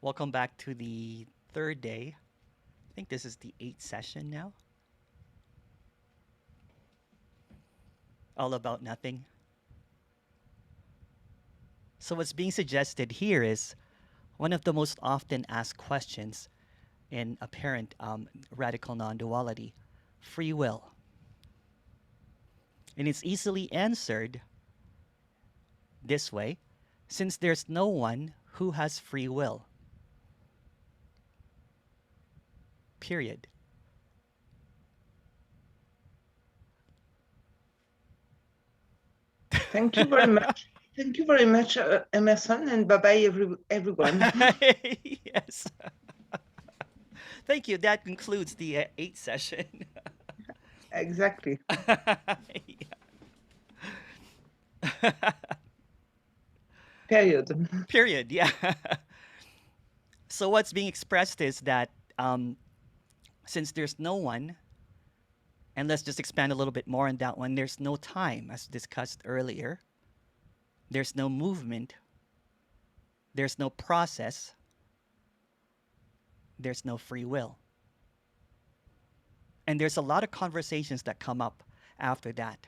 Welcome back to the third day. I think this is the eighth session now. All about nothing. So, what's being suggested here is one of the most often asked questions in apparent radical non duality: free will. And it's easily answered this way, since there's no one who has free will. Period. Thank you very much. Thank you very much, Emerson, and bye-bye, everyone. Yes. Thank you. That concludes the eighth session. Exactly. Period. Period. Yeah. So what's being expressed is that since there's no one, and let's just expand a little bit more on that one, there's no time, as discussed earlier. There's no movement. There's no process. There's no free will. And there's a lot of conversations that come up after that.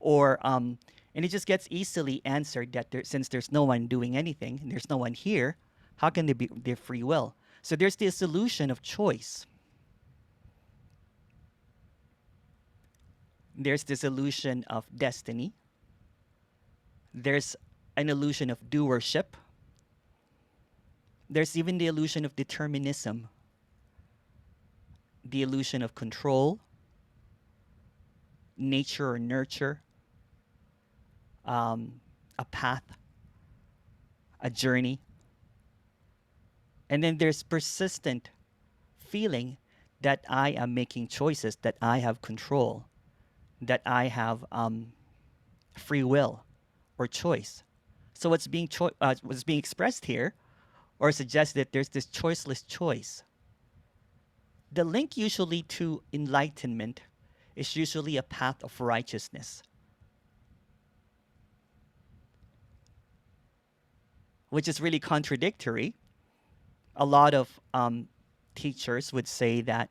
And it just gets easily answered that since there's no one doing anything, and there's no one here, how can there be their free will? So there's the illusion of choice. There's this illusion of destiny. There's an illusion of doership. There's even the illusion of determinism, the illusion of control, nature or nurture, a path, a journey. And then there's persistent feeling that I am making choices, that I have control, that I have free will or choice. So what's being expressed here, or suggests that there's this choiceless choice. The link usually to enlightenment is usually a path of righteousness, which is really contradictory. A lot of teachers would say that,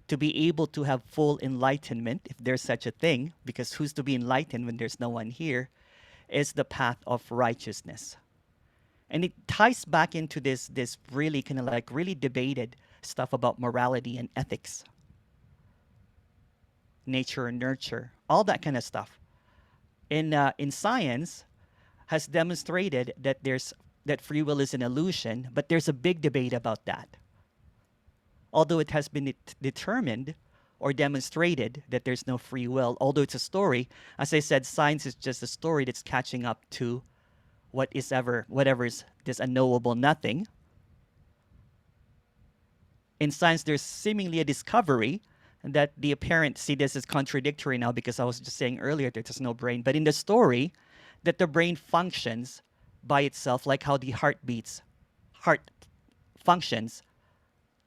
to be able to have full enlightenment, if there's such a thing, because who's to be enlightened when there's no one here, is the path of righteousness. And it ties back into this really kind of like really debated stuff about morality and ethics, nature and nurture, all that kind of stuff. In science, has demonstrated that free will is an illusion, but there's a big debate about that. Although it has been determined or demonstrated that there's no free will, although it's a story, as I said, science is just a story that's catching up to whatever is this unknowable nothing. In science, there's seemingly a discovery that the apparent, see, this is contradictory now because I was just saying earlier that there's no brain, but in the story, that the brain functions by itself, like how the heart functions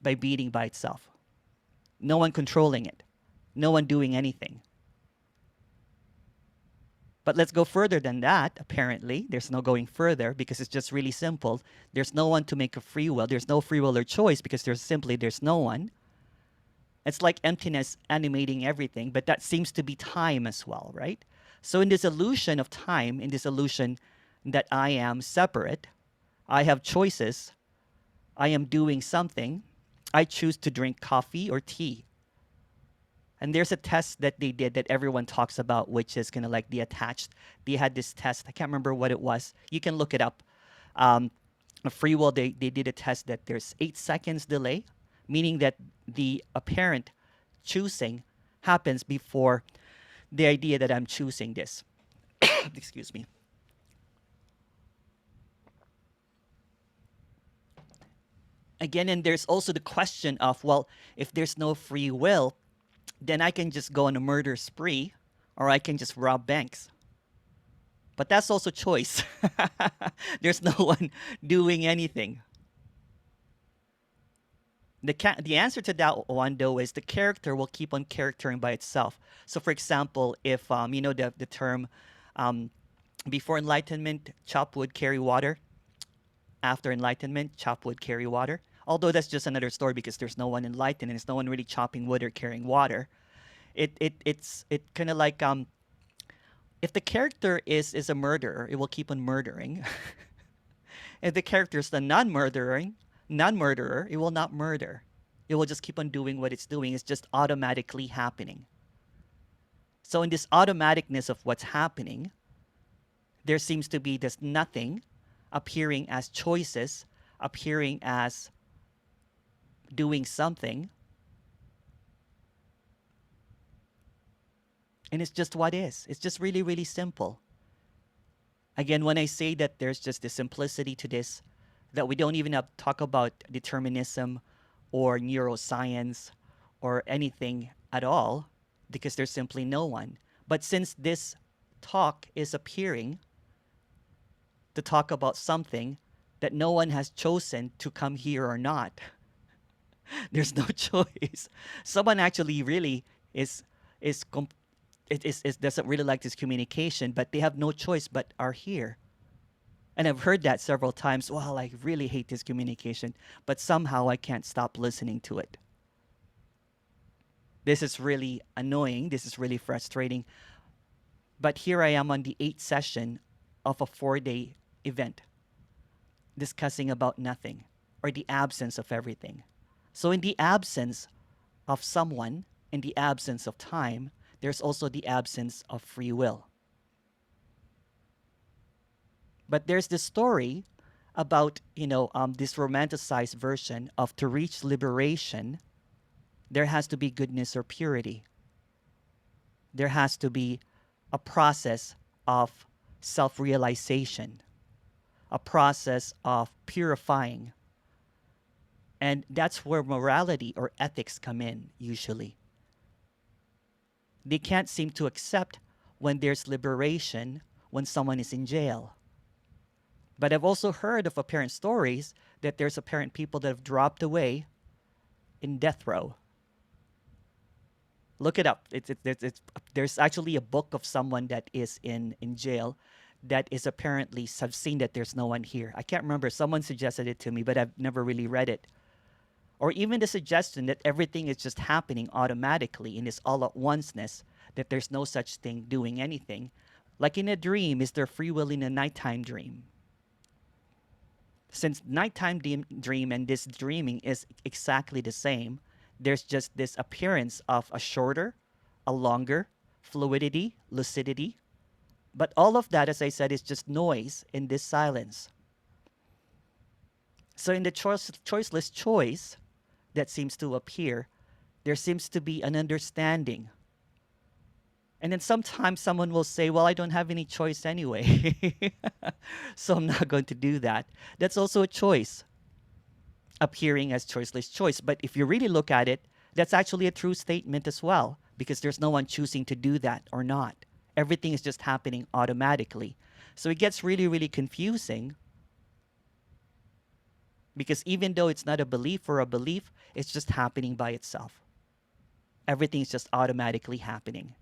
by beating by itself. No one controlling it, no one doing anything. But let's go further than that. Apparently, there's no going further because it's just really simple. There's no one to make a free will. There's no free will or choice because there's no one. It's like emptiness animating everything, but that seems to be time as well, right? So in this illusion of time, in this illusion that I am separate, I have choices, I am doing something, I choose to drink coffee or tea. And there's a test that they did that everyone talks about, which is kind of like the attached. They had this test. I can't remember what it was. You can look it up. A free will, they did a test that there's 8 seconds delay, meaning that the apparent choosing happens before the idea that I'm choosing this. Excuse me. Again, and there's also the question of, well, if there's no free will, then I can just go on a murder spree or I can just rob banks. But that's also choice. There's no one doing anything. The answer to that one, though, is the character will keep on charactering by itself. So, for example, if, the term before enlightenment, chop wood, carry water, after enlightenment, chop wood, carry water. Although that's just another story because there's no one enlightened and there's no one really chopping wood or carrying water. It kind of like if the character is a murderer, it will keep on murdering. If the character is the non-murderer, it will not murder. It will just keep on doing what it's doing. It's just automatically happening. So in this automaticness of what's happening, there seems to be this nothing appearing as choices, appearing as doing something. And it's just what is. It's just really, really simple. Again, when I say that there's just the simplicity to this, that we don't even have to talk about determinism or neuroscience or anything at all, because there's simply no one. But since this talk is appearing to talk about something that no one has chosen to come here or not, there's no choice. Someone actually really is doesn't really like this communication, but they have no choice but are here. And I've heard that several times. Well, I really hate this communication, but somehow I can't stop listening to it. This is really annoying. This is really frustrating. But here I am on the 8th session of a 4-day event discussing about nothing or the absence of everything. So in the absence of someone, in the absence of time, there's also the absence of free will. But there's this story about, this romanticized version of to reach liberation, there has to be goodness or purity. There has to be a process of self-realization, a process of purifying. And that's where morality or ethics come in, usually. They can't seem to accept when there's liberation when someone is in jail. But I've also heard of apparent stories that there's apparent people that have dropped away in death row. Look it up. There's actually a book of someone that is in jail that is apparently, I've seen that there's no one here. I can't remember. Someone suggested it to me, but I've never really read it. Or even the suggestion that everything is just happening automatically in this all-at-onceness, that there's no such thing doing anything. Like in a dream, is there free will in a nighttime dream? Since nighttime dream and this dreaming is exactly the same, there's just this appearance of a shorter, a longer, fluidity, lucidity. But all of that, as I said, is just noise in this silence. So in the choiceless choice that seems to appear, there seems to be an understanding. And then sometimes someone will say, well, I don't have any choice anyway, so I'm not going to do that. That's also a choice, appearing as choiceless choice. But if you really look at it, that's actually a true statement as well, because there's no one choosing to do that or not. Everything is just happening automatically. So it gets really, really confusing, because even though it's not a belief or a belief, it's just happening by itself. Everything is just automatically happening.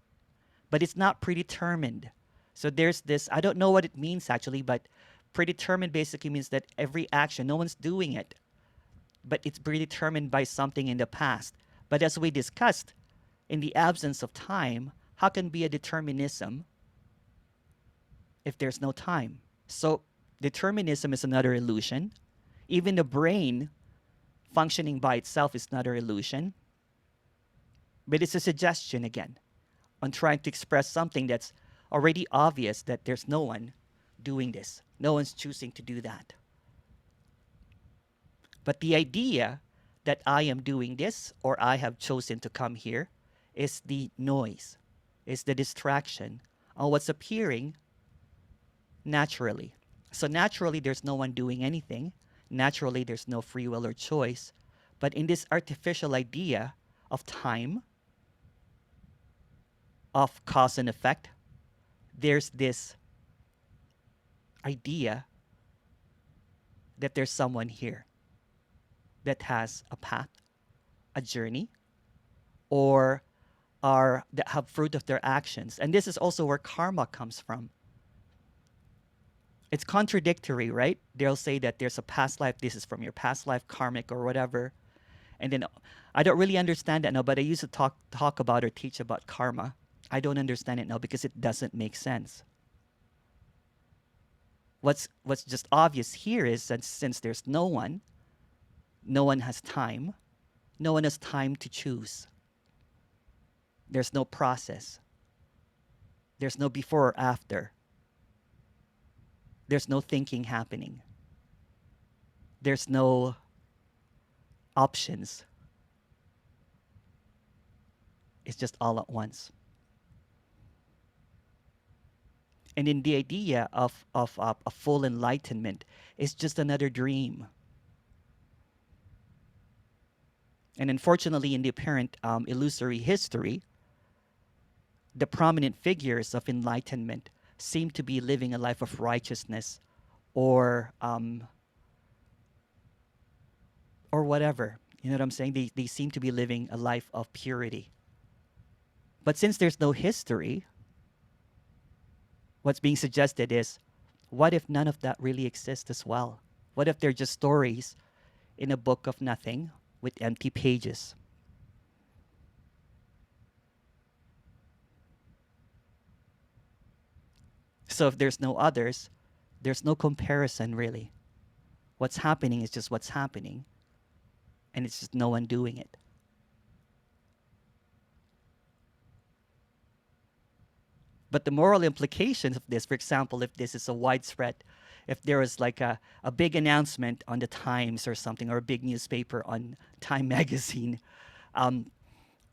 But it's not predetermined. So there's this, I don't know what it means actually, but predetermined basically means that every action, no one's doing it, but it's predetermined by something in the past. But as we discussed, in the absence of time, how can be a determinism if there's no time? So determinism is another illusion. Even the brain functioning by itself is another illusion. But it's a suggestion again on trying to express something that's already obvious, that there's no one doing this. No one's choosing to do that. But the idea that I am doing this or I have chosen to come here is the noise, is the distraction on what's appearing naturally. So naturally, there's no one doing anything. Naturally, there's no free will or choice. But in this artificial idea of time, of cause and effect, there's this idea that there's someone here that has a path, a journey, or are that have fruit of their actions. And this is also where karma comes from. It's contradictory, right? They'll say that there's a past life, this is from your past life, karmic or whatever. And then I don't really understand that now, but I used to talk about or teach about karma. I don't understand it now because it doesn't make sense. What's just obvious here is that since there's no one has time, no one has time to choose. There's no process. There's no before or after. There's no thinking happening. There's no options. It's just all at once. And in the idea of a full enlightenment, it's just another dream. And unfortunately, in the apparent illusory history, the prominent figures of enlightenment seem to be living a life of righteousness or whatever. You know what I'm saying? They seem to be living a life of purity. But since there's no history, what's being suggested is, what if none of that really exists as well? What if they're just stories in a book of nothing with empty pages? So if there's no others, there's no comparison really. What's happening is just what's happening, and it's just no one doing it. But the moral implications of this, for example, if this is a widespread, if there was like a big announcement on the Times or something, or a big newspaper on Time magazine,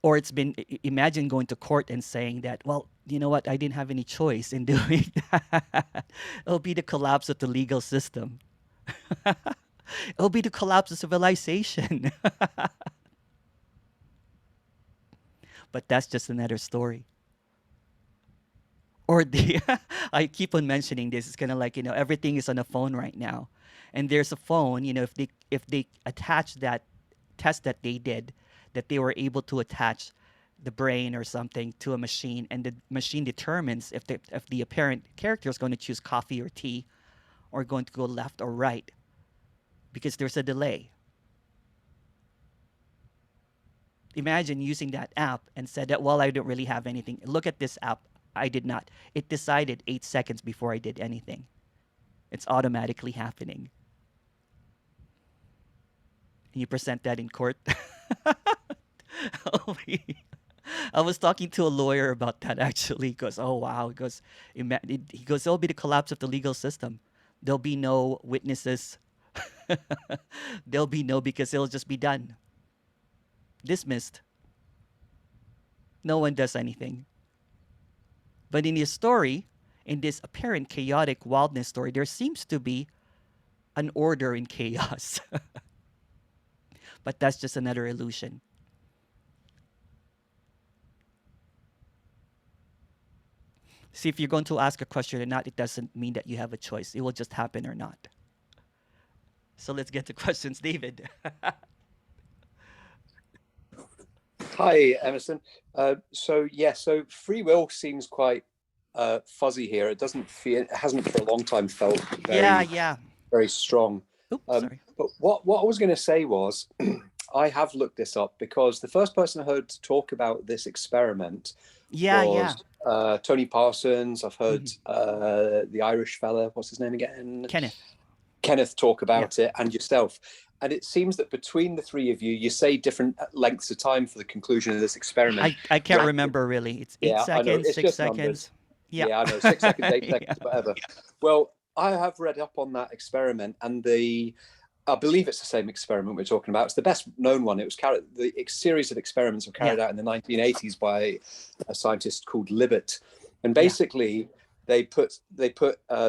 or it's been, imagine going to court and saying that, well, you know what, I didn't have any choice in doing that. It'll be the collapse of the legal system. It'll be the collapse of civilization. But that's just another story. Or the I keep on mentioning this. It's kind of like, you know, everything is on a phone right now, and there's a phone. You know, if they attach that test that they did, that they were able to attach the brain or something to a machine, and the machine determines if the apparent character is going to choose coffee or tea, or going to go left or right, because there's a delay. Imagine using that app and said that, well, I don't really have anything. Look at this app. I did not. It decided 8 seconds before I did anything. It's automatically happening. And you present that in court. I was talking to a lawyer about that actually. He goes, oh, wow. He goes, it'll be the collapse of the legal system. There'll be no witnesses. There'll be no, because it'll just be done. Dismissed. No one does anything. But in his story, in this apparent chaotic wildness story, there seems to be an order in chaos. But that's just another illusion. See, if you're going to ask a question or not, it doesn't mean that you have a choice. It will just happen or not. So let's get to questions, David. Hi, Emerson. So free will seems quite fuzzy here. It hasn't for a long time felt very strong. Oops, sorry. But what I was going to say was, I have looked this up because the first person I heard talk about this experiment was Tony Parsons. I've heard the Irish fella, what's his name again? Kenneth talk about it, and yourself. And it seems that between the three of you, you say different lengths of time for the conclusion of this experiment. I can't remember really. It's 8 seconds, it's 6 seconds. Numbers. Yeah, I know, 6 seconds, 8 seconds, whatever. Well, I have read up on that experiment, and I believe it's the same experiment we're talking about. It's the best known one. It was the series of experiments were carried out in the 1980s by a scientist called Libet, and basically they put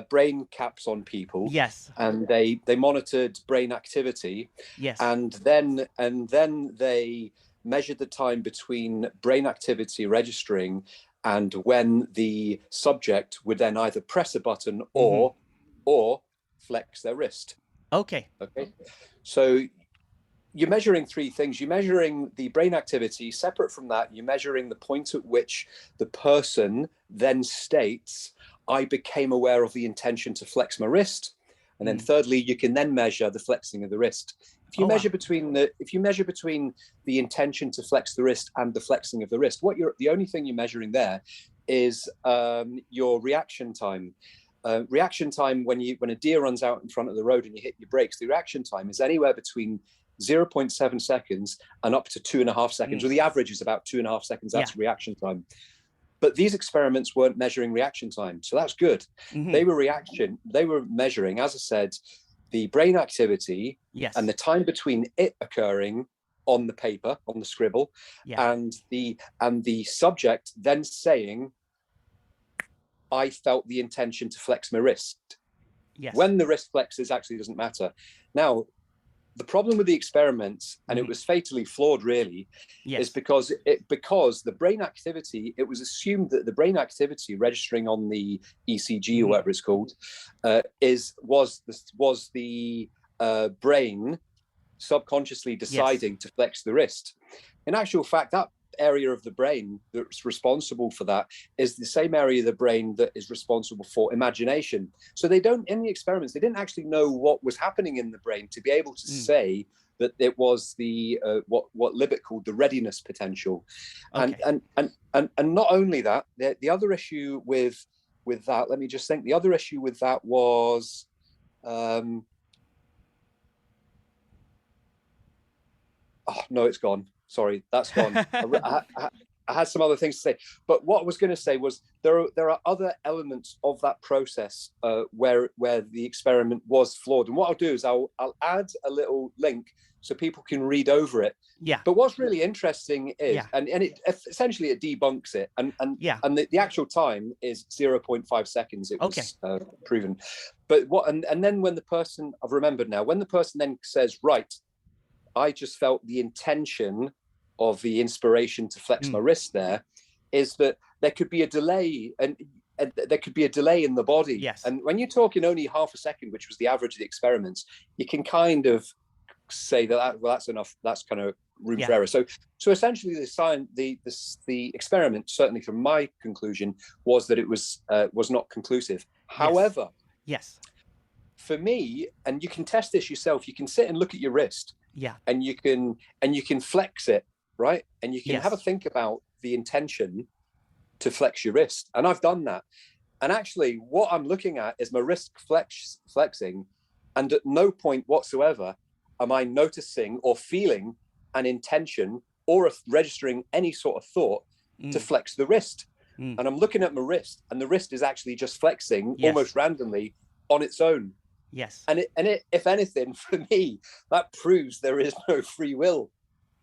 brain caps on people. Yes. And they monitored brain activity. Yes. And then they measured the time between brain activity registering and when the subject would then either press a button or flex their wrist. Okay. So you're measuring three things. You're measuring the brain activity. Separate from that, you're measuring the point at which the person then states, I became aware of the intention to flex my wrist. And then thirdly, you can then measure the flexing of the wrist. If you measure between the intention to flex the wrist and the flexing of the wrist, the only thing you're measuring there is your reaction time. Reaction time when a deer runs out in front of the road and you hit your brakes, the reaction time is anywhere between 0.7 seconds and up to 2.5 seconds, or the average is about 2.5 seconds. That's reaction time. But these experiments weren't measuring reaction time, so that's good. They were measuring, as I said, the brain activity and the time between it occurring on the paper, on the scribble, and the subject then saying, I felt the intention to flex my wrist. When the wrist flexes actually doesn't matter. Now, the problem with the experiments, and it was fatally flawed really, is because the brain activity, it was assumed that the brain activity registering on the ECG or whatever it's called was the brain subconsciously deciding to flex the wrist. In actual fact, that area of the brain that's responsible for that is the same area of the brain that is responsible for imagination. So in the experiments, they didn't actually know what was happening in the brain to be able to say that it was the what Libet called the readiness potential. And not only that, the other issue with that, let me just think, the other issue with that was oh no, it's gone. Sorry, that's gone. I had some other things to say, but what I was going to say was there are other elements of that process where the experiment was flawed. And what I'll do is I'll add a little link so people can read over it. But what's really interesting is, and it essentially it debunks it, and the actual time is 0.5 seconds. It was proven. But and then when the person, I've remembered now, when the person then says, right, I just felt the intention of the inspiration to flex my wrist there, is that there could be a delay, and there could be a delay in the body. And when you're talking only half a second, which was the average of the experiments, you can kind of say that well, that's enough. That's kind of room for error. So essentially, the experiment, certainly from my conclusion, was that it was not conclusive. However, for me, and you can test this yourself, you can sit and look at your wrist. And you can flex it, right? And you can have a think about the intention to flex your wrist. And I've done that. And actually, what I'm looking at is my wrist flexing. And at no point whatsoever am I noticing or feeling an intention or registering any sort of thought to flex the wrist. And I'm looking at my wrist, and the wrist is actually just flexing almost randomly on its own. And it, if anything, for me, that proves there is no free will.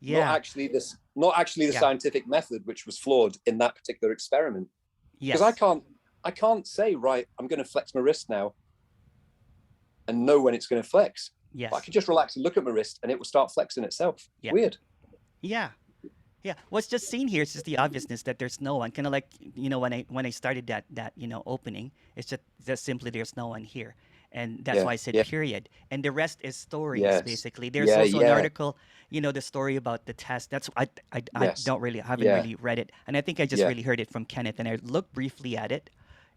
Not actually the scientific method, which was flawed in that particular experiment. Because I can't say, right, I'm going to flex my wrist now and know when it's going to flex. But I can just relax and look at my wrist, and it will start flexing itself. Weird. What's just seen here is just the obviousness that there's no one. Kind of like, when I started that opening, it's just simply there's no one here. And that's why I said period. And the rest is stories, basically. There's also an article, the story about the test. That's I haven't really read it. And I think I just really heard it from Kenneth. And I looked briefly at it.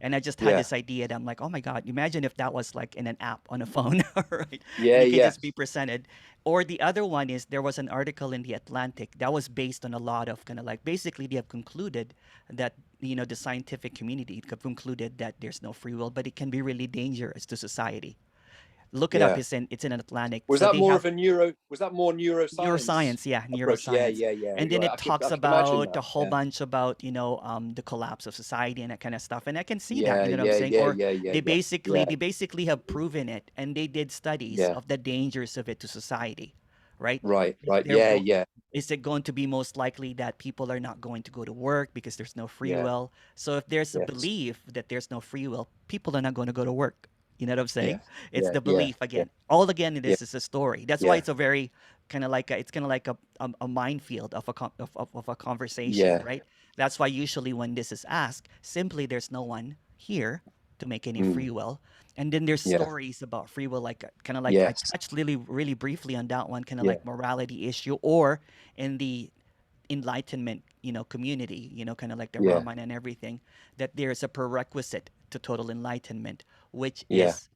And I just had this idea that I'm like, oh my God, imagine if that was like in an app on a phone, right? It can just be presented. Or the other one is there was an article in The Atlantic that was based on a lot of kind of like, basically they have concluded that, the scientific community have concluded that there's no free will, but it can be really dangerous to society. Look it up. It's in an Atlantic. Was that more neuroscience? Neuroscience, neuroscience. And then it talks about a whole bunch about, the collapse of society and that kind of stuff. And I can see that, you know what I'm saying? They basically have proven it, and they did studies of the dangers of it to society, right? Right. Is it going to be most likely that people are not going to go to work because there's no free will? So if there's a belief that there's no free will, people are not going to go to work. You know what I'm saying? It's the belief again. It is a story. That's why it's a very kind of like a minefield of a conversation, right? That's why usually when this is asked, simply there's no one here to make any free will. And then there's stories about free will, like kind of like I touched really briefly on that one, kind of like morality issue, or in the Enlightenment, community, kind of like the Raman and everything, that there's a prerequisite to total enlightenment, which Yeah. is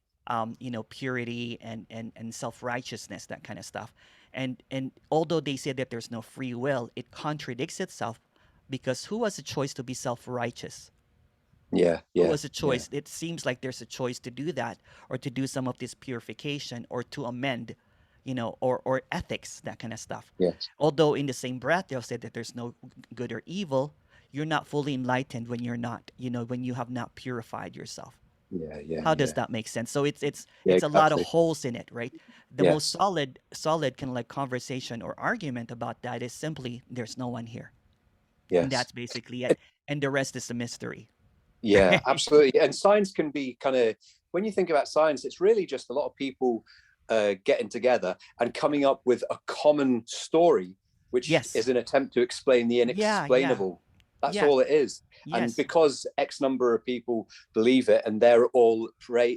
purity and self-righteousness, that kind of stuff. And although they say that there's no free will, it contradicts itself, because who has a choice to be self-righteous? Yeah. Who Yeah. has a choice? It seems like there's a choice to do that, or to do some of this purification, or to amend, or ethics, that kind of stuff. Yes. Although in the same breath they'll say that there's no good or evil, you're not fully enlightened when you're not, when you have not purified yourself. Yeah. Yeah. How does Yeah. that make sense? So it's Yeah. it's a lot of Exactly. holes in it, right? The most Yes. solid kind of like conversation or argument about that is simply there's no one here. And Yes. that's basically it. And the rest is a mystery. Yeah, absolutely. And science can be kind of, when you think about science, it's really just a lot of people getting together and coming up with a common story, which Yes. is an attempt to explain the inexplainable. That's all it is. And because X number of people believe it and they're all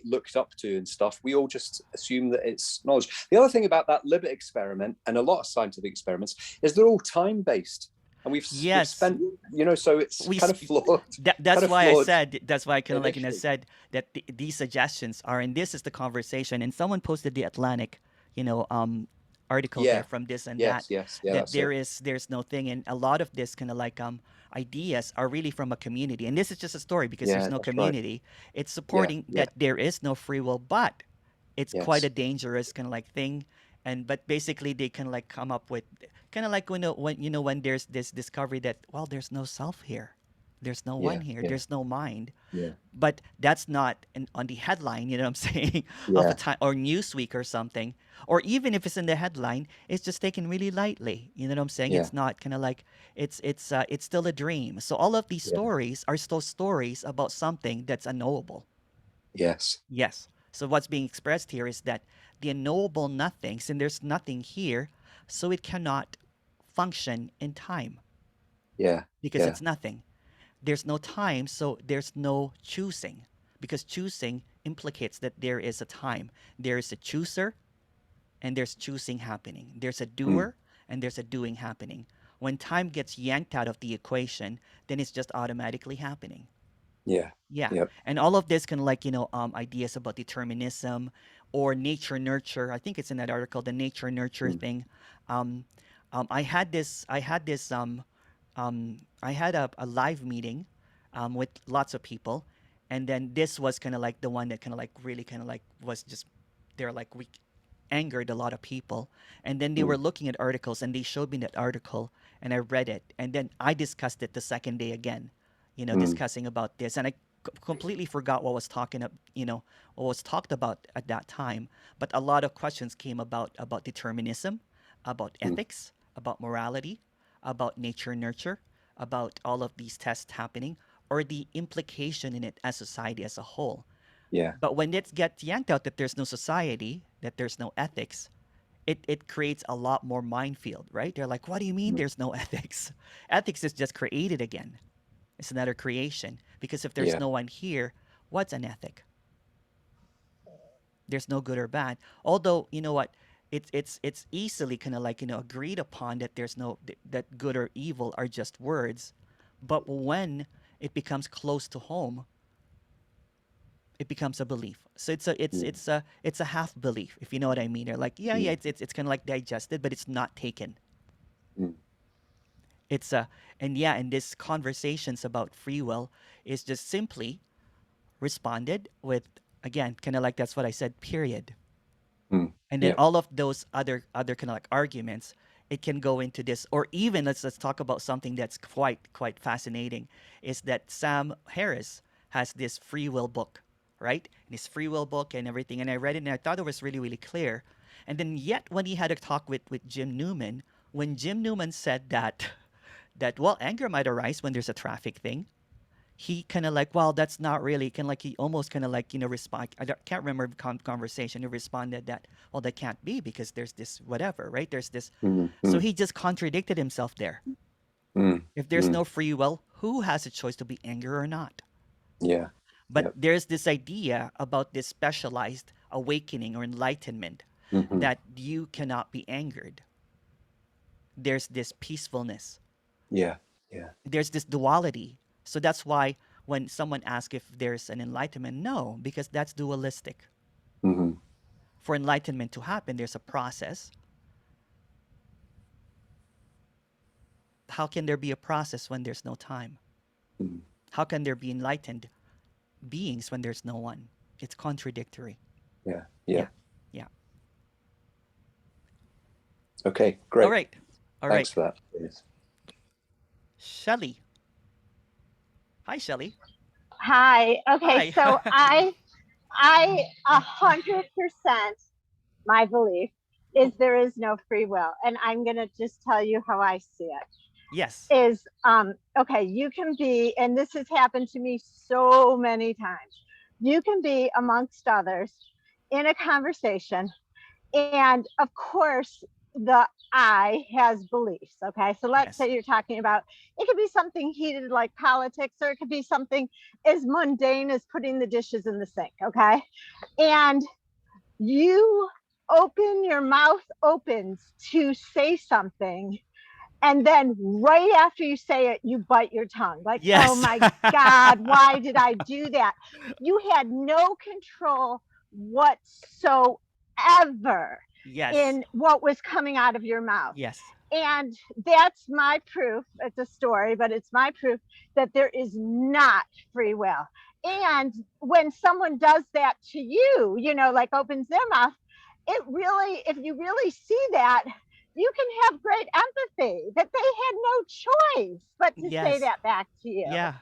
looked up to and stuff, we all just assume that it's knowledge. The other thing about that Libet experiment and a lot of scientific experiments is they're all time-based. And we've spent, so it's kind of flawed. That's why I kind of like said that these suggestions are, and this is the conversation. And someone posted the Atlantic, article there from this and that. That there's no thing, and a lot of this kind of like ideas are really from a community. And this is just a story because there's no community. Right. It's supporting that there is no free will, but it's quite a dangerous kind of like thing. But basically they can like come up with kind of like when there's this discovery that, well, there's no self here, there's no one here, there's no mind. But that's not on the headline, what I'm saying, of a time or Newsweek or something, or even if it's in the headline, it's just taken really lightly. You know what I'm saying? It's not kind of like it's still a dream. So all of these stories are still stories about something that's unknowable. Yes. So what's being expressed here is that the unknowable nothings, and there's nothing here, so it cannot function in time. Because it's nothing. There's no time, so there's no choosing. Because choosing implicates that there is a time. There is a chooser, and there's choosing happening. There's a doer, and there's a doing happening. When time gets yanked out of the equation, then it's just automatically happening. And all of this can like ideas about determinism or nature nurture. I think it's in that article, the nature nurture thing. I had a live meeting with lots of people, and then this was kind of like the one that kind of like really kind of like was just they're like we angered a lot of people. And then they were looking at articles, and they showed me that article, and I read it, and then I discussed it the second day again, discussing about this, and I completely forgot what was talked about at that time. But a lot of questions came about determinism, about ethics, about morality, about nature nurture, about all of these tests happening, or the implication in it as society as a whole. But when it gets yanked out that there's no society, that there's no ethics, it creates a lot more minefield, right? They're like, what do you mean there's no ethics? Ethics is just created again. It's another creation. Because if there's no one here, what's an ethic? There's no good or bad. Although, you know what? It's easily kind of like, agreed upon that there's no, that good or evil are just words. But when it becomes close to home, it becomes a belief. So it's a half belief, if you know what I mean. They're like, it's kind of like digested, but it's not taken. And this conversations about free will is just simply responded with, again, kind of like that's what I said, period. And then all of those other kind of like arguments, it can go into this, or even let's talk about something that's quite fascinating, is that Sam Harris has this free will book, right? And his free will book and everything, and I read it and I thought it was really, really clear. And then yet when he had a talk with Jim Newman, when Jim Newman said that well, anger might arise when there's a traffic thing, he kind of like, well, that's not really, kind of like he almost kind of like, respond. Can't remember the conversation. He responded that, well, that can't be because there's this whatever, right? There's this. So he just contradicted himself there. If there's no free will, who has a choice to be angry or not? But there's this idea about this specialized awakening or enlightenment that you cannot be angered. There's this peacefulness. There's this duality. So that's why when someone asks if there's an enlightenment, no, because that's dualistic. Mm-hmm. For enlightenment to happen, there's a process. How can there be a process when there's no time? Mm-hmm. How can there be enlightened beings when there's no one? It's contradictory. Yeah. Okay, great. All right. Thanks for that. Yes. Shelley. Hi, Shelley. Hi. Okay, Hi. so I 100%, my belief is there is no free will, and I'm gonna just tell you how I see it. Yes. Is okay, you can be, and this has happened to me so many times, you can be amongst others in a conversation, and of course the I has beliefs. Okay, so let's say you're talking about, it could be something heated like politics, or it could be something as mundane as putting the dishes in the sink. Okay, and you your mouth opens to say something, and then right after you say it, you bite your tongue. Like, yes. Oh my God, why did I do that? You had no control whatsoever in what was coming out of your mouth. Yes. And that's my proof. It's a story, but it's my proof that there is not free will. And when someone does that to you, like opens their mouth, it really, if you really see that, you can have great empathy that they had no choice but to say that back to you. Yeah,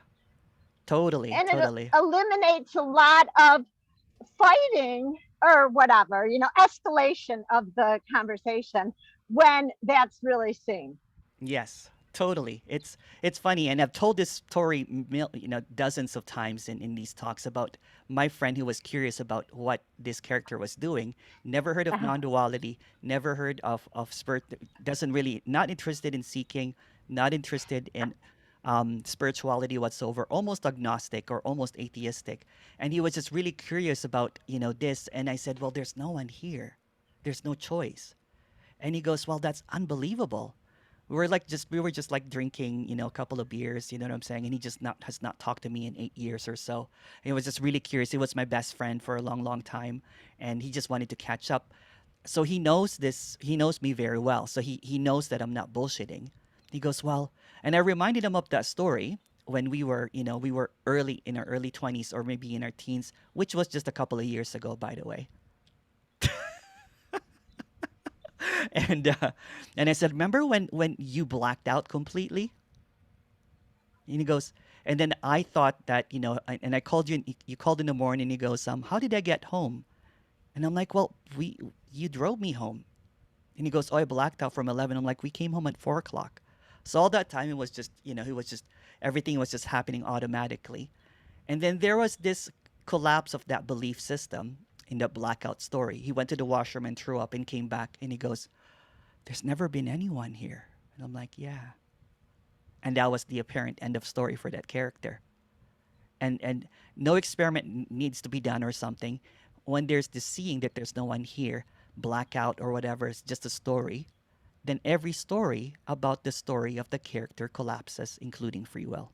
totally. And totally. It eliminates a lot of fighting or whatever, escalation of the conversation when that's really seen. Yes, totally. It's funny, and I've told this story, dozens of times in these talks about my friend who was curious about what this character was doing. Never heard of non-duality. Never heard of spirit. Doesn't really, not interested in seeking. Not interested in spirituality whatsoever. Almost agnostic or almost atheistic. And he was just really curious about this. And I said, well, there's no one here. There's no choice. And he goes, well, that's unbelievable. We were just like drinking, a couple of beers, you know what I'm saying? And he just has not talked to me in 8 years or so. And he was just really curious. He was my best friend for a long, long time. And he just wanted to catch up. So he knows me very well. So he knows that I'm not bullshitting. He goes, well, and I reminded him of that story when we were in our early 20s or maybe in our teens, which was just a couple of years ago, by the way. And I said, remember when you blacked out completely? And he goes, and then I thought that, and I called you, and you called in the morning, and he goes, how did I get home? And I'm like, well, you drove me home. And he goes, oh, I blacked out from 11. I'm like, we came home at 4 o'clock. So all that time, it was just, everything was just happening automatically. And then there was this collapse of that belief system in the blackout story. He went to the washroom and threw up and came back, and he goes, there's never been anyone here. And I'm like, yeah. And that was the apparent end of story for that character. And no experiment needs to be done or something. When there's this seeing that there's no one here, blackout or whatever, it's just a story, then every story about the story of the character collapses, including free will.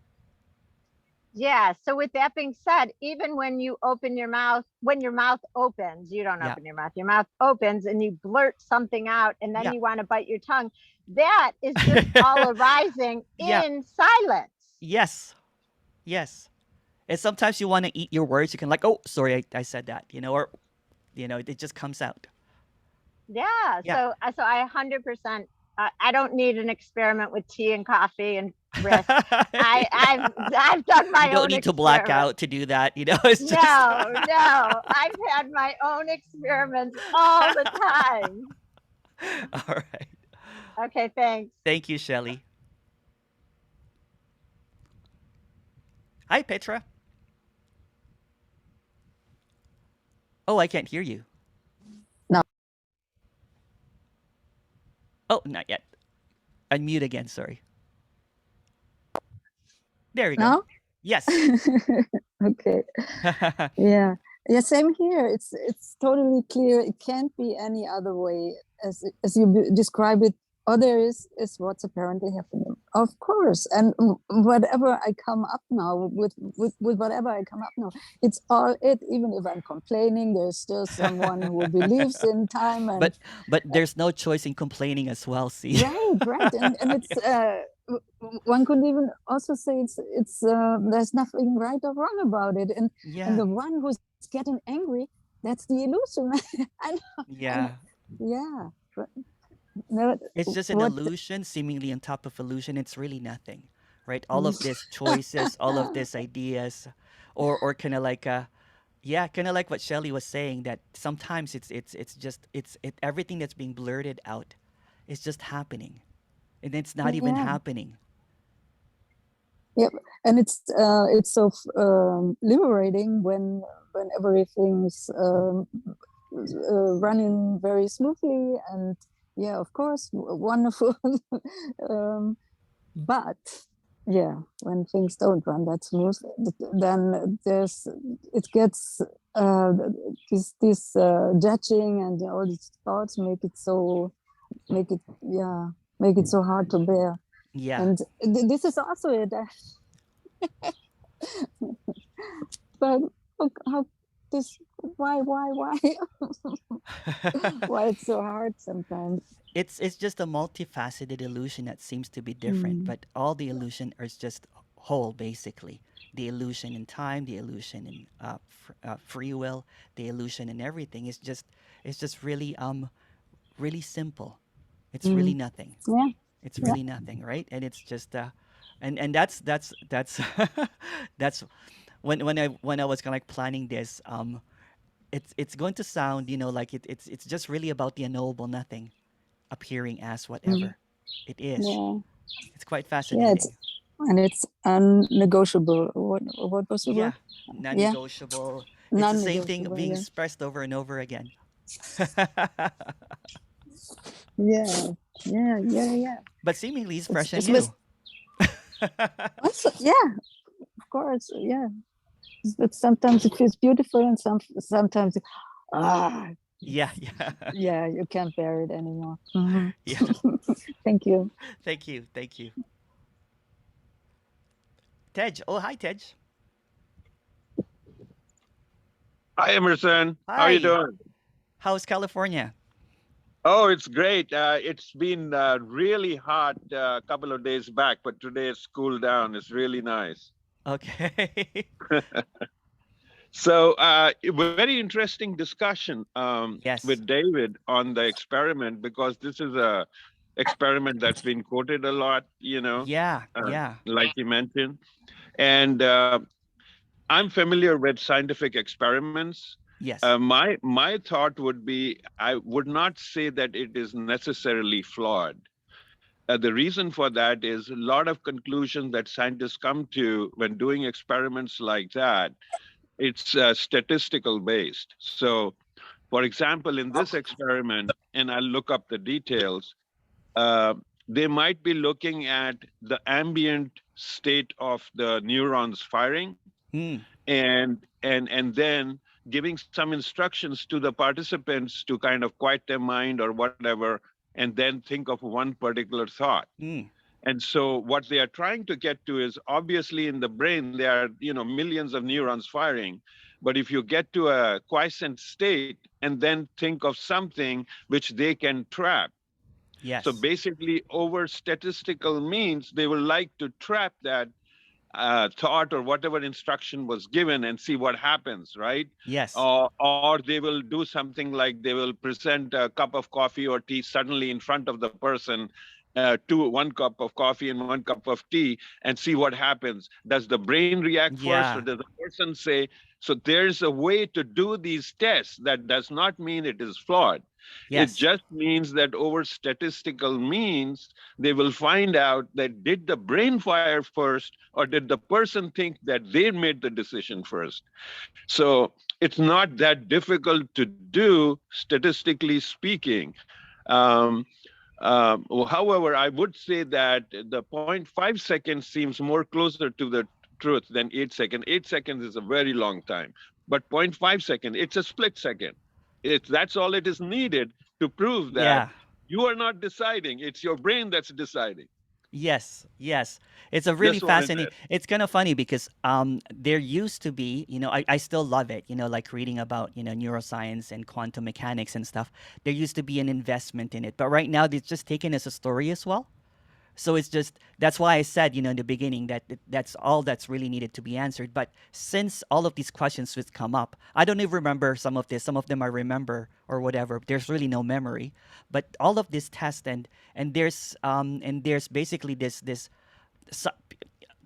Yeah. So with that being said, even when you open your mouth, when your mouth opens, you don't open your mouth. Your mouth opens and you blurt something out, and then you want to bite your tongue. That is just all arising in silence. Yes. Yes. And sometimes you want to eat your words. You can oh, sorry, I said that, or, it just comes out. Yeah. So I 100%. I don't need an experiment with tea and coffee and risk. I've done my own. You don't need to black out to do that, It's just... No. I've had my own experiments all the time. All right. Okay, thanks. Thank you, Shelley. Hi, Petra. Oh, I can't hear you. No. Oh, not yet. Unmute again, sorry. There we go. No? Yes. Okay. Yeah, same here. It's totally clear. It can't be any other way. As you describe it, other is what's apparently Of course, and whatever I come up now with whatever I come up now, it's all it. Even if I'm complaining, there's still someone who believes in time, and but there's no choice in complaining as well. See, right, and it's one could even also say it's there's nothing right or wrong about it, and the one who's getting angry, that's the illusion. I know, yeah. Yeah. No, It's just an illusion, seemingly on top of illusion. It's really nothing, right? All of these choices, all of these ideas, or kind of like kind of like what Shelley was saying, that sometimes it's just everything that's being blurted out is just happening, and it's not even happening. Yep, and it's so liberating when everything's running very smoothly, and yeah, of course, wonderful. But yeah, when things don't run that smooth, then it gets this judging, and all these thoughts make it so hard to bear. Yeah, and this is also it. But how this why why it's so hard sometimes. it's just a multifaceted illusion that seems to be different, but all the illusion is just whole, basically. The illusion in time, the illusion in free will, the illusion in everything is just really really simple. It's really nothing. Yeah, It's really nothing, right? And it's just and that's that's when I was kind of like planning this, it's going to sound, like it's just really about the unknowable nothing appearing as whatever it is. yeah, It's quite fascinating. it's unnegotiable. What was the word? Non-negotiable. It's the same thing being expressed over and over again. Yeah. But seemingly it's fresh and new. Also, yeah, of course, yeah. But sometimes it feels beautiful, and sometimes yeah you can't bear it anymore. Yeah. Thank you. Thank you Tej. Oh, hi, Tej. Hi, Emerson. Hi. How are you doing? How's California? Oh, it's great. It's been really hot a couple of days back, but today it's cooled down. It's really nice. Okay. So, very interesting discussion Yes. with David on the experiment, because this is a experiment that's been quoted a lot, Yeah. like you mentioned. And I'm familiar with scientific experiments. Yes. My thought would be, I would not say that it is necessarily flawed. The reason for that is a lot of conclusions that scientists come to when doing experiments like that, it's statistical based. So, for example, in this experiment, and I'll look up the details, they might be looking at the ambient state of the neurons firing, and then giving some instructions to the participants to kind of quiet their mind or whatever, and then think of one particular thought. And so what they are trying to get to is, obviously in the brain, there are millions of neurons firing. But if you get to a quiescent state and then think of something which they can trap. Yes. So basically, over statistical means, they will like to trap that thought or whatever instruction was given and see what happens, right? Yes. Or they will do something like they will present a cup of coffee or tea suddenly in front of the person, one cup of coffee and one cup of tea, and see what happens. Does the brain react first, or does the person say? So there's a way to do these tests that does not mean it is flawed. Yes. It just means that over statistical means, they will find out that did the brain fire first, or did the person think that they made the decision first? So it's not that difficult to do, statistically speaking. However, I would say that the 0.5 seconds seems more closer to the truth than 8 seconds. 8 seconds is a very long time, but 0.5 seconds, it's a split second. That's all it is needed to prove that you are not deciding. It's your brain that's deciding. Yes, yes. It's a really Just wanted fascinating. that. It's kind of funny because there used to be, I still love it, like reading about, neuroscience and quantum mechanics and stuff. There used to be an investment in it, but right now it's just taken as a story as well. So it's just that's why I said, in the beginning that that's all that's really needed to be answered. But since all of these questions would come up, I don't even remember some of this. Some of them I remember or whatever. There's really no memory. But all of this test and there's basically this so,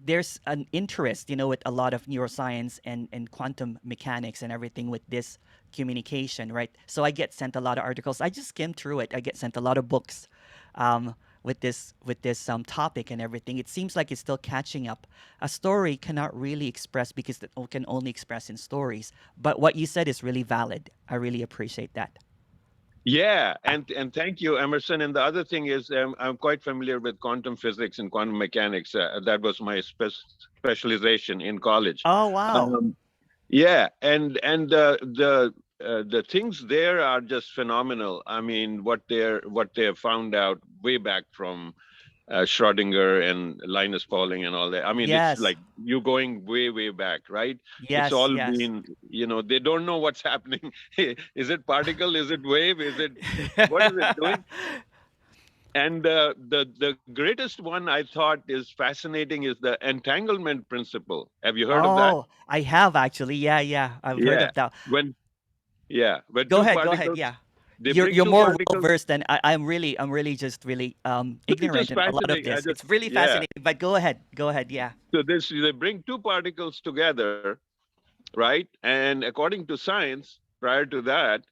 there's an interest, with a lot of neuroscience and quantum mechanics and everything with this communication, right? So I get sent a lot of articles. I just skim through it. I get sent a lot of books with this topic and everything. It seems like it's still catching up. A story cannot really express because it can only express in stories. But what you said is really valid. I really appreciate that. Yeah, and thank you, Emerson. And the other thing is, I'm quite familiar with quantum physics and quantum mechanics. That was my specialization in college. Oh wow! Yeah, and the things there are just phenomenal. I mean, what they have found out way back from Schrodinger and Linus Pauling and all that. I mean, it's Yes, like you going way back, right? It's yes, all yes. been, they don't know what's happening. Is it particle? Is it wave? What is it doing? And the greatest one I thought is fascinating is the entanglement principle. Have you heard of that? Oh, I have actually. Yeah, yeah. I've heard Yeah. of that. When Go two ahead, go ahead. particles, Yeah. they You're bring two more well particles. versed than I'm really just really It's ignorant just in a lot of fascinating. this. It's really Yeah. fascinating. But go ahead. Go ahead. Yeah. So they bring two particles together, right? And according to science, prior to that,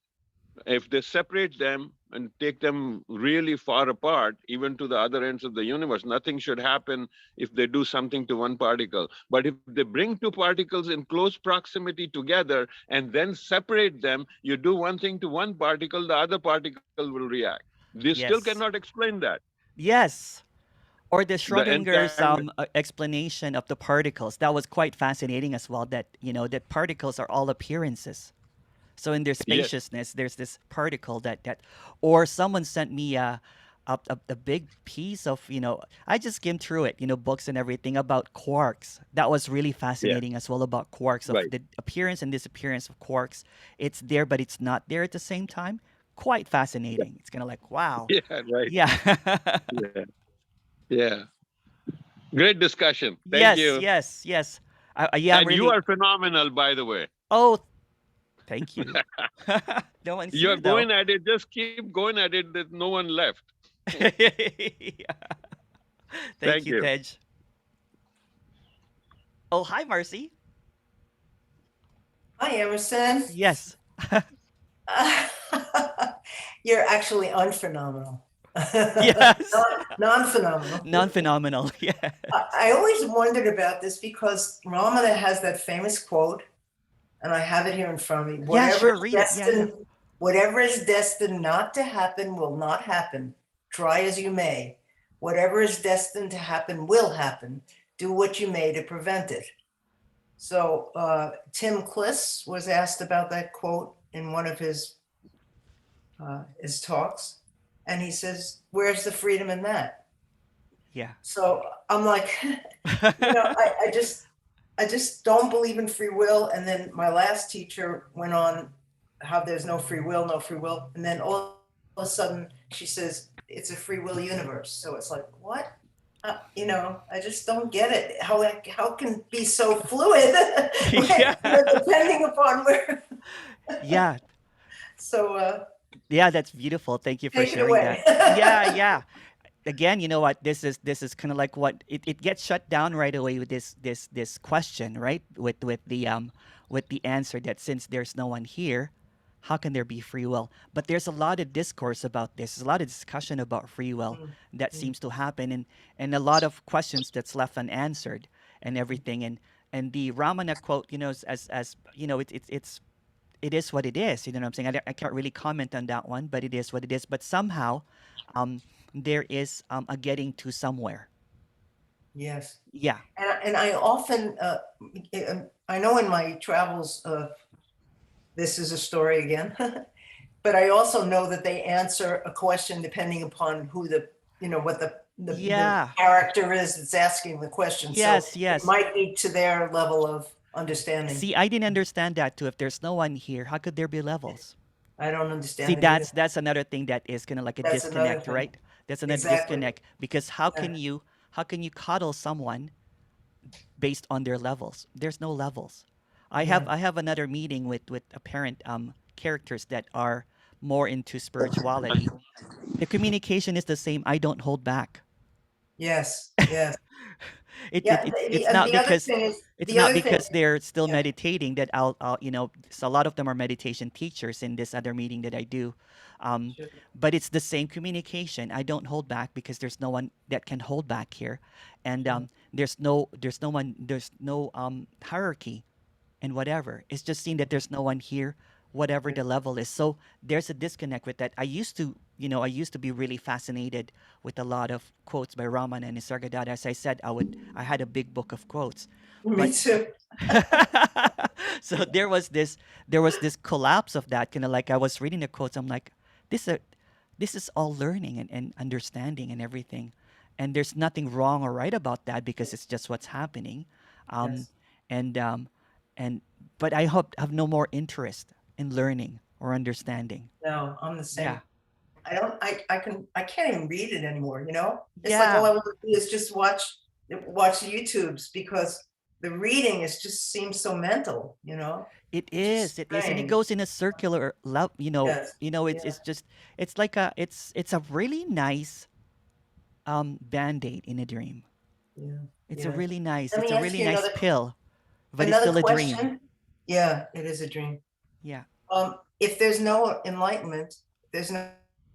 if they separate them and take them really far apart, even to the other ends of the universe, nothing should happen if they do something to one particle. But if they bring two particles in close proximity together and then separate them, you do one thing to one particle, the other particle will react. They still Yes. cannot explain that. Yes. Or the The Schrodinger's entanglement. explanation of the particles. That was quite fascinating as well. That that particles are all appearances. So in their Yes. spaciousness, there's this particle that, or someone sent me a big piece of I just skimmed through it, books and everything about quarks. That was really Yeah. fascinating as well about quarks of Right. the appearance and disappearance of quarks. It's there, but it's not there at the same time. Quite Yeah. fascinating. It's kind of like wow, Yeah. Right. yeah. Yeah. Yeah. Great discussion. Thank Yes, you. yes, yes. Yeah, I'm And you really. are phenomenal, by the way. Oh, thank you. No one's You're here though. going at it. Just keep going at it. There's no one left. Yeah. Thank Thank you, you. Tej. Oh, hi, Marcy. Hi, Emerson. Yes. You're actually unphenomenal. Yes. Non-phenomenal. Non-phenomenal. Yeah. I always wondered about this because Ramana has that famous quote, and I have it here in front of me. Yeah, sure. Read it. Yeah, yeah. Whatever is destined not to happen will not happen. Try as you may. Whatever is destined to happen will happen. Do what you may to prevent it. So Tim Kliss was asked about that quote in one of his talks, and he says, "Where's the freedom in that?" Yeah. So I'm like, I just don't believe in free will. And then my last teacher went on how there's no free will, and then all of a sudden she says it's a free will universe. So it's like, what? I just don't get it. How can it be so fluid? Yeah. Depending upon where. Yeah. So yeah, that's beautiful. Thank you for take it sharing away. that. Yeah, yeah. Again, you know what? This is kind of like what it gets shut down right away with this question, right? With the answer that since there's no one here, how can there be free will? But there's a lot of discourse about this. There's a lot of discussion about free will that seems to happen, and a lot of questions that's left unanswered and everything. And the Ramana quote, as it is what it is. You know what I'm saying? I can't really comment on that one, but it is what it is. But somehow, there is a getting to somewhere. Yes. Yeah. And I often, I know in my travels, this is a story again, but I also know that they answer a question depending upon who what the the character is that's asking the question. Yes, so yes. it might be to their level of understanding. See, I didn't understand that too. If there's no one here, how could there be levels? I don't understand. See, that's another thing that is kind of like a That's disconnect, right? That's another Exactly. disconnect, because how can you coddle someone based on their levels? There's no levels. I have another meeting with apparent characters that are more into spirituality. The communication is the same. I don't hold back. Yes, yes. It's not because they're still meditating that I'll so a lot of them are meditation teachers in this other meeting that I do, but it's the same communication. I don't hold back because there's no one that can hold back here, and there's no hierarchy and whatever. It's just seen that there's no one here, whatever the level is. So there's a disconnect with that. I used to be really fascinated with a lot of quotes by Raman and Nisargadatta. As I said, I had a big book of quotes. Me too. So there was this collapse of that, kind of like I was reading the quotes. I'm like, this is all learning and understanding and everything. And there's nothing wrong or right about that because it's just what's happening. But I have no more interest in learning or understanding. No, I'm the same. Yeah. I can't even read it anymore, you know? It's like all I want to do is just watch YouTubes, because the reading seems so mental, you know? It is, and it goes in a circular love, it's like it's a really nice band-aid in a dream. Yeah. It's a really nice pill, but it's another still a question. dream. Yeah, it is a dream. Yeah. If there's no enlightenment, there's no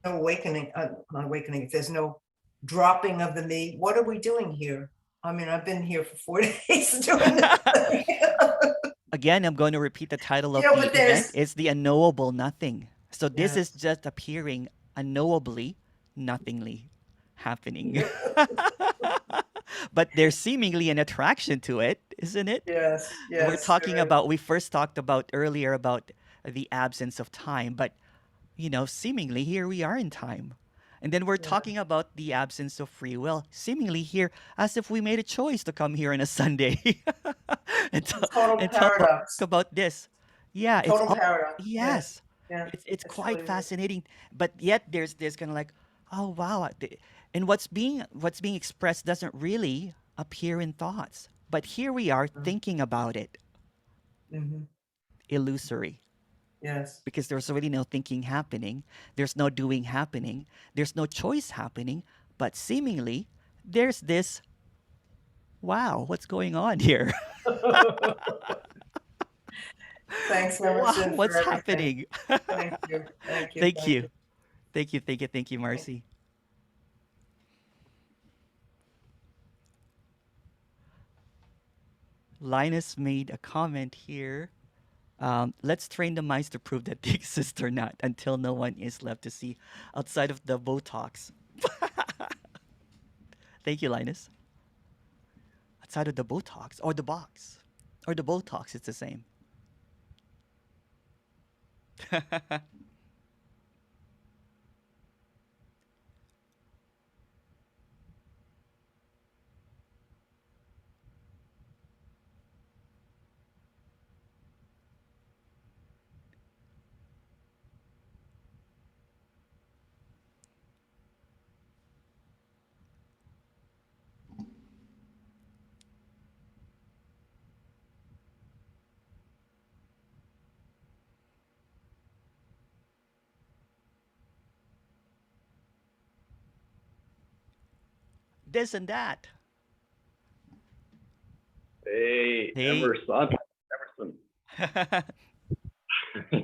awakening, not awakening, if there's no dropping of the me, what are we doing here? I mean, I've been here for 4 days doing this. Again, I'm going to repeat the title of the event. It's the unknowable nothing. So this is just appearing unknowably, nothingly happening. But there's seemingly an attraction to it, isn't it? Yes, yes. We're talking about, we first talked about earlier about the absence of time, but seemingly here we are in time. And then we're talking about the absence of free will, seemingly here as if we made a choice to come here on a Sunday and talk about this. Yeah, total paradox. Yes, it's quite fascinating. But yet there's kind of like, oh wow, and what's being expressed doesn't really appear in thoughts. But here we are thinking about it. Mm-hmm. Illusory. Yes. Because there's really no thinking happening. There's no doing happening. There's no choice happening. But seemingly, there's this, wow, what's going on here? Thanks, Emerson. Wow, what's happening? Thank you. Thank you, Marcy. Linus made a comment here. Let's train the minds to prove that they exist or not until no one is left to see outside of the Botox. Thank you, Linus. Outside of the Botox or the box or the Botox, it's the same. This and that. Hey. Emerson.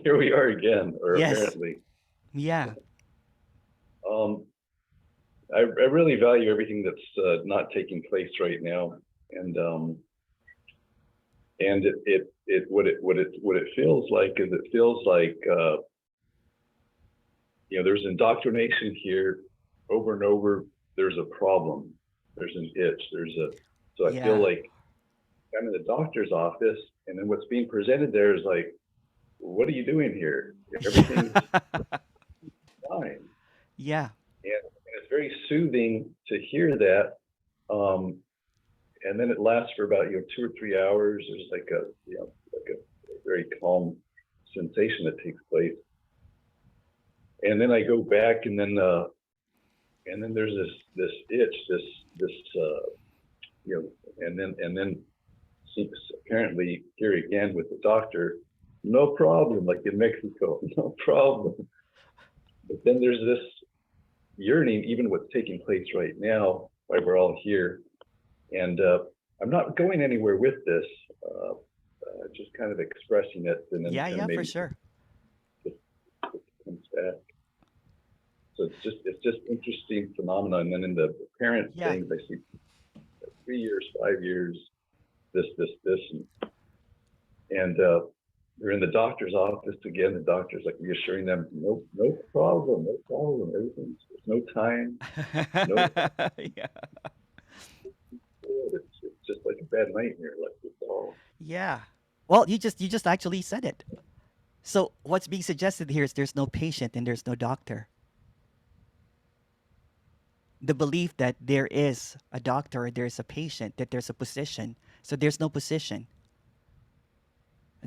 Here we are again, or apparently. Yeah. I really value everything that's not taking place right now, and what it feels like is there's indoctrination here over and over. There's a problem. There's an itch. So I feel like I'm in the doctor's office, and then what's being presented there is like, what are you doing here? Everything's fine. Yeah. And it's very soothing to hear that, and then it lasts for about 2 or 3 hours. There's like a very calm sensation that takes place, and then I go back, and then there's this itch, this and then apparently here again with the doctor, no problem, like in Mexico, no problem. But then there's this yearning, even what's taking place right now, why we're all here. And I'm not going anywhere with this, just kind of expressing it. And then yeah, for sure. Just comes back. So it's just interesting phenomenon. And then in the parent things, I see 3 years, 5 years, this, and they're in the doctor's office again. The doctor's like reassuring them, no problem, everything's, there's no time. Yeah. It's just like a bad nightmare, like it's all. Yeah. Well, you just actually said it. So what's being suggested here is there's no patient and there's no doctor. The belief that there is a doctor, there's a patient, that there's a position. So there's no position.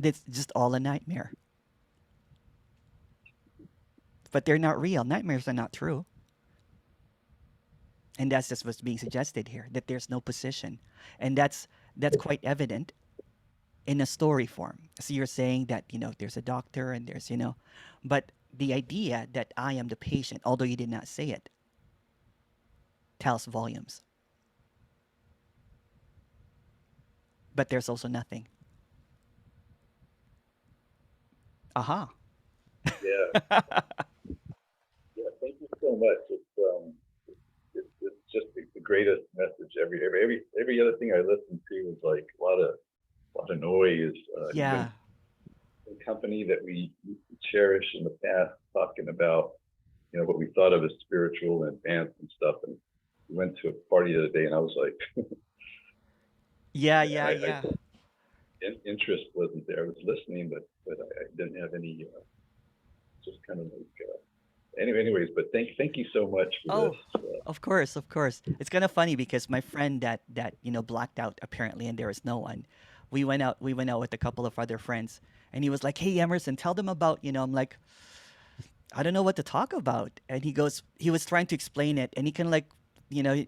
It's just all a nightmare. But they're not real. Nightmares are not true. And that's just what's being suggested here, that there's no position. And that's quite evident in a story form. So you're saying that, there's a doctor and there's, but the idea that I am the patient, although you did not say it, tells volumes. But there's also nothing. Aha. Yeah. Yeah, thank you so much. It's just the greatest message. Every other thing I listened to was like a lot of noise. Yeah. The company that we cherish in the past, talking about what we thought of as spiritual and advanced and stuff, and we went to a party the other day, and I was like, yeah. Interest wasn't there. I was listening, but I didn't have any. Just kind of like. Anyways, but thank you so much for this. Of course. It's kind of funny because my friend that blacked out apparently, and there was no one. We went out with a couple of other friends, and he was like, "Hey, Emerson, tell them about." I'm like, I don't know what to talk about. And he was trying to explain it, and he kind of like,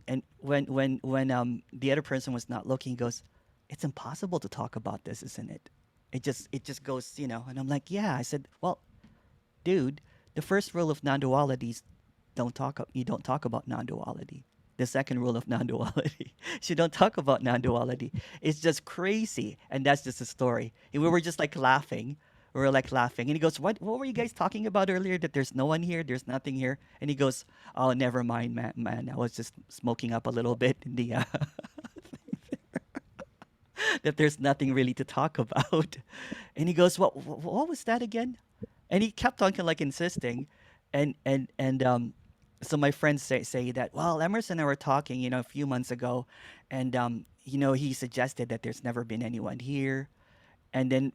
and when the other person was not looking, he goes, "It's impossible to talk about this, isn't it? It just goes, And I'm like, yeah. I said, well, dude, the first rule of non-duality is you don't talk about non-duality. The second rule of non-duality is you don't talk about non-duality. It's just crazy. And that's just a story. And we were just like laughing. And he goes, what were you guys talking about earlier? That there's no one here, there's nothing here. And he goes, oh, never mind, man. I was just smoking up a little bit in the that there's nothing really to talk about. And he goes, what was that again? And he kept on kind of like insisting. And so my friends say that, well, Emerson and I were talking, a few months ago, and he suggested that there's never been anyone here. And then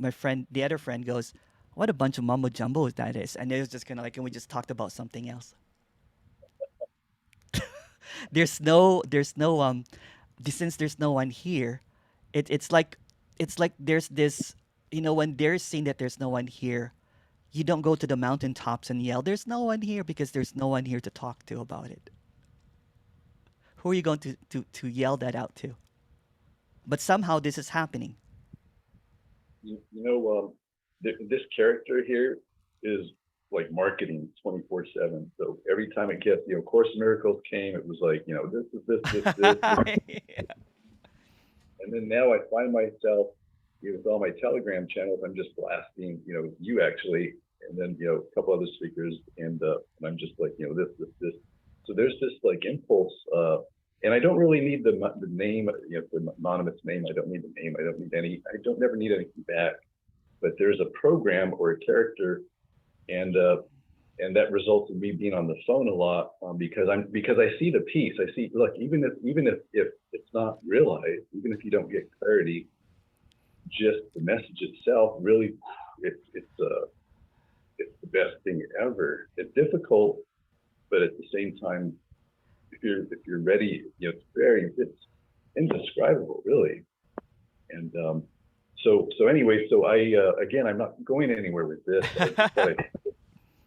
the other friend goes, what a bunch of mumbo jumbo that is. And it was just kind of like, and we just talked about something else. There's no since there's no one here, it's like there's this, when they're saying that there's no one here, you don't go to the mountaintops and yell, there's no one here, because there's no one here to talk to about it. Who are you going to yell that out to? But somehow this is happening. This character here is like marketing 24/7. So every time it gets, Course in Miracles came, it was like, this. Yeah. And then now I find myself with all my Telegram channels, I'm just blasting, you actually, and then, a couple other speakers, and I'm just like, this. So there's this like impulse, and I don't really need the name, the anonymous name. I don't need the name. I don't need never need anything back. But there's a program or a character, and that results in me being on the phone a lot, because I see the piece. I see, look, even if it's not realized, even if you don't get clarity, just the message itself, really, it's the best thing ever. It's difficult, but at the same time, you're ready, you know, it's indescribable, really. And so anyway, so I again, I'm not going anywhere with this.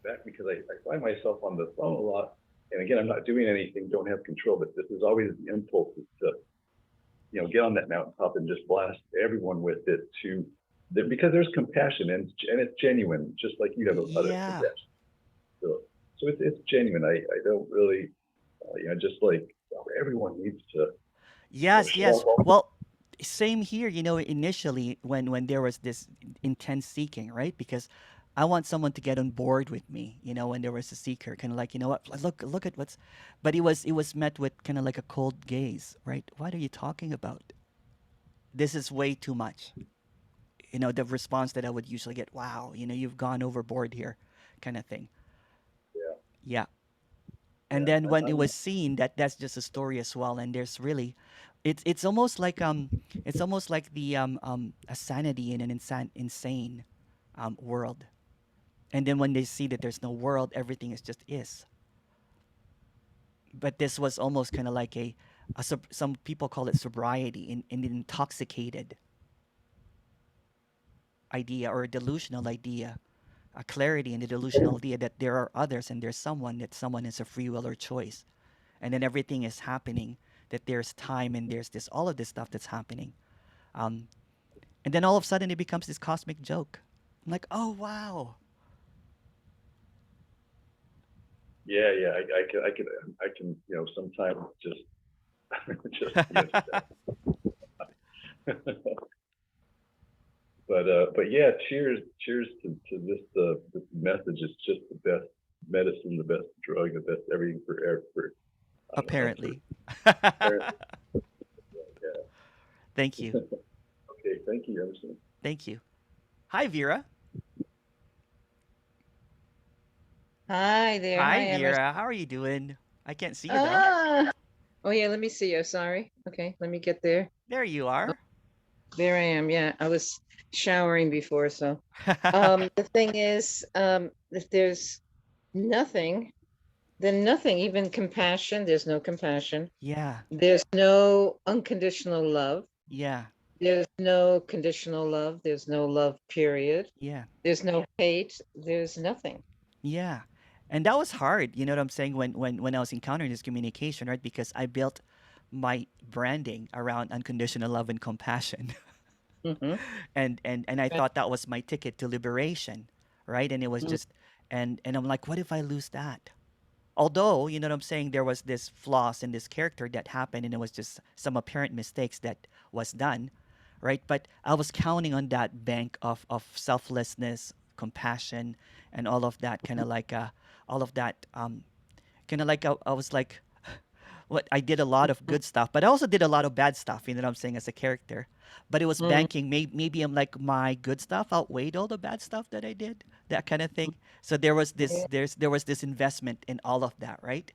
Back because I find myself on the phone a lot, and again, I'm not doing anything, don't have control, but this is always the impulse to, you know, get on that mountaintop and just blast everyone with it because there's compassion and it's genuine, just like you have a lot of compassion. So it's genuine. I don't really, you know, just like everyone needs to. Yes, yes. Well, same here. You know, initially when there was this intense seeking, right? Because I want someone to get on board with me. You know, when there was a seeker, kind of like, you know what? Look at what's. But it was met with kind of like a cold gaze, right? What are you talking about? This is way too much. You know, the response that I would usually get, wow, you know, you've gone overboard here, kind of thing. Yeah. Yeah. And then when it was seen that that's just a story as well, and there's really, it's almost like the a sanity in an insane world. And then when they see that there's no world, everything is just is. But this was almost kind of like some people call it sobriety, in an intoxicated idea or a delusional idea, a clarity in the delusional idea that there are others and there's someone, that someone is a free will or choice. And then everything is happening, that there's time and there's this, all of this stuff that's happening. And then all of a sudden it becomes this cosmic joke. I'm like, oh, wow. Yeah, I can, you know, sometimes just, but yeah, cheers to this message. Is just the best medicine, the best drug, the best everything for apparently. Yeah. Thank you. Okay, thank you, Emerson. Thank you. Hi, Vera. Hi there. Hi, Vera. Emerson. How are you doing? I can't see you though. Oh yeah, let me see you. Sorry. Okay, let me get there. There you are. Oh, there I am. Yeah, I was showering before, so the thing is, if there's nothing, then nothing, even compassion, there's no compassion. Yeah. There's no unconditional love. Yeah. There's no conditional love. There's no love, period. Yeah. There's no hate. There's nothing. Yeah. And that was hard, you know what I'm saying, when I was encountering this communication, right? Because I built my branding around unconditional love and compassion. Mm-hmm. And I thought that was my ticket to liberation, right? And it was just and I'm like, what if I lose that? Although, you know what I'm saying, there was this flaws in this character that happened, and it was just some apparent mistakes that was done, right? But I was counting on that bank of selflessness, compassion, and all of that kind of like all of that kind of like I was like what I did a lot of good stuff, but I also did a lot of bad stuff, you know what I'm saying, as a character. But it was banking, maybe I'm like my good stuff outweighed all the bad stuff that I did, that kind of thing. So there was this there was this investment in all of that, right?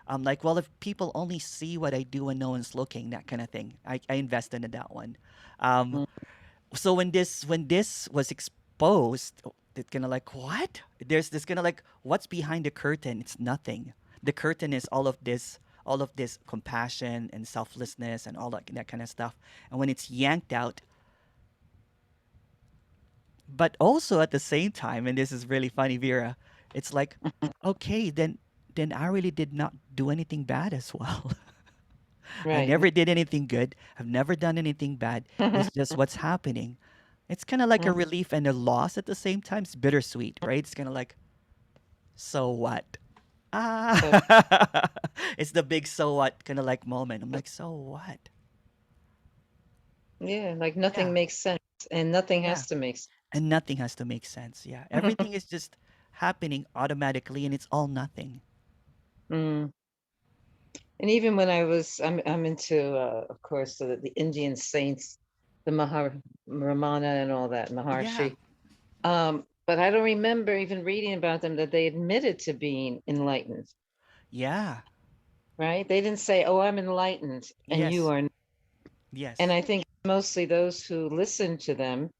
I'm like, well, if people only see what I do and no one's looking, that kind of thing. I invested in that one. So when this was exposed, it's kind of like, what? There's this kind of like, what's behind the curtain? It's nothing. The curtain is all of this compassion and selflessness and all that kind of stuff. And when it's yanked out, but also at the same time, and this is really funny, Vera, it's like, okay, then I really did not do anything bad as well. Right. I never did anything good. I've never done anything bad. It's just what's happening. It's kind of like a relief and a loss at the same time. It's bittersweet, right? It's kind of like, so what? It's the big so what kind of like moment. I'm like, so what? Yeah, like nothing makes sense, and nothing has to make sense. And nothing has to make sense. Yeah, everything is just happening automatically, and it's all nothing. And even when I'm into, of course, the Indian saints, the Ramana and all that, Maharshi. But I don't remember even reading about them that they admitted to being enlightened. Yeah. Right? They didn't say, oh, I'm enlightened and you are not. Yes. And I think mostly those who listen to them,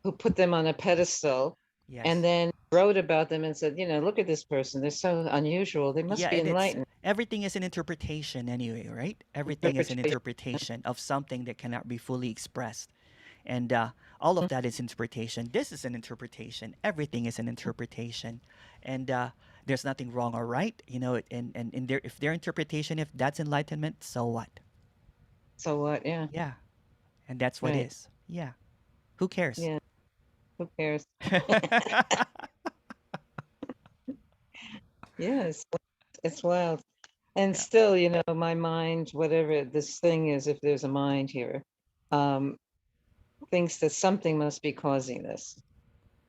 who put them on a pedestal, Yes. And then wrote about them and said, you know, look at this person. They're so unusual. They must Yeah, be and enlightened. everything is an interpretation anyway, right? Everything is an interpretation of something that cannot be fully expressed. And all of that is interpretation. This is an interpretation. Everything is an interpretation. And there's nothing wrong or right, you know, and in their, if their interpretation, if that's enlightenment, so what? So what? Yeah. Yeah. And that's what Right. is. Yeah. Who cares? Yeah. Who cares? Yes, it's wild. And Yeah. still, you know, my mind, whatever this thing is, if there's a mind here, thinks that something must be causing this.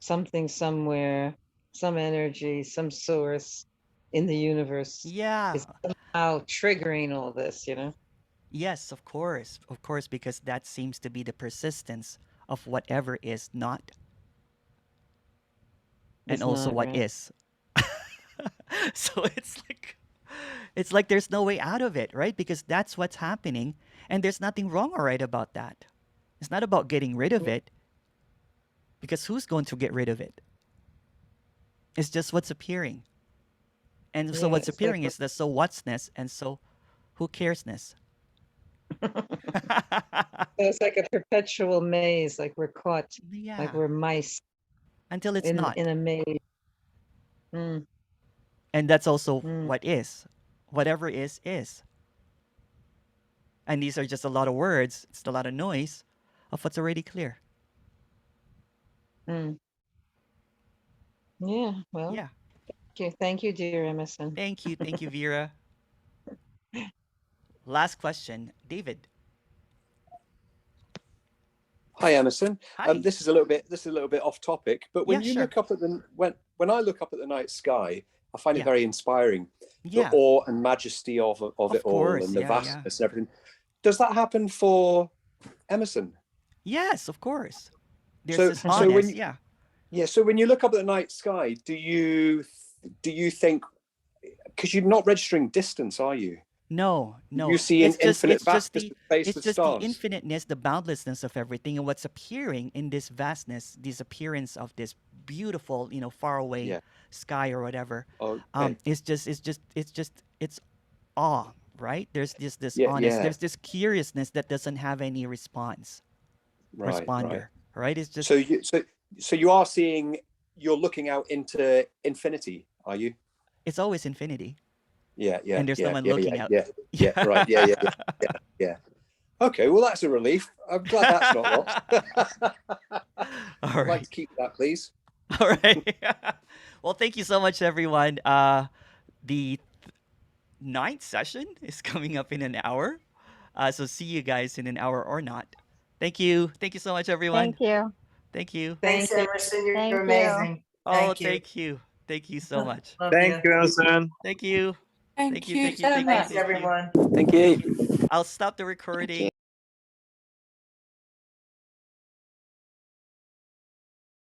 Something somewhere, some energy, some source in the universe Yeah. is somehow triggering all this, you know? Yes, of course. Of course, because that seems to be the persistence of whatever is not and It's also not, what right? is. So it's like there's no way out of it, right? Because that's what's happening and there's nothing wrong or right about that. It's not about getting rid of it because who's going to get rid of it? It's just what's appearing. And so Yeah, what's it's like appearing is the so what'sness and so who caresness. it's like a perpetual maze, like we're caught, like Yeah. we're mice Until it's not. in a maze. Mm, And that's also mm, what is. Whatever is, is. And these are just a lot of words. It's a lot of noise of what's already clear. mm. Yeah, well, Yeah. thank you, dear Emerson. Thank you. Thank you, Vera. Last question. David. Hi, Emerson. Hi. This is a little bit off topic, but when Yeah, you sure. look up at the when I look up at the night sky, I find Yeah. it very inspiring. Yeah. The awe and majesty of it all course. and the Yeah, vastness and everything. Does that happen for Emerson? Yes, of course. There's So- this so honest. when you- Yeah. Yeah. So when you look up at the night sky, do you think, because you're not registering distance, are you? No, no. You see an infinite it's just vastness the of space it's with just stars. the infiniteness, the boundlessness of everything, and what's appearing in this vastness, this appearance of this beautiful, you know, far away Yeah. sky or whatever. Okay. It's awe, right? There's this Yeah, honest. yeah. There's this curiousness that doesn't have any response, Right. responder, right? It's just So you are seeing, you're looking out into infinity, are you? it's always infinity. Yeah. And there's no one looking out. Yeah. Right. Yeah. Okay. Well, that's a relief. I'm glad that's not lost. All I'd like right. to keep that, please. All right. Well, thank you so much, everyone. The ninth session is coming up in an hour. So see you guys in an hour or not. Thank you. Thank you so much, everyone. Thank you. Thank you. Thanks, Thank you. Emerson. You're Thank you. amazing. Oh, Thank you. thank you. Thank you so much. Love Thank you, Emerson. Thank you. Thank you so Thanks, much. everyone. Thank you. I'll stop the recording.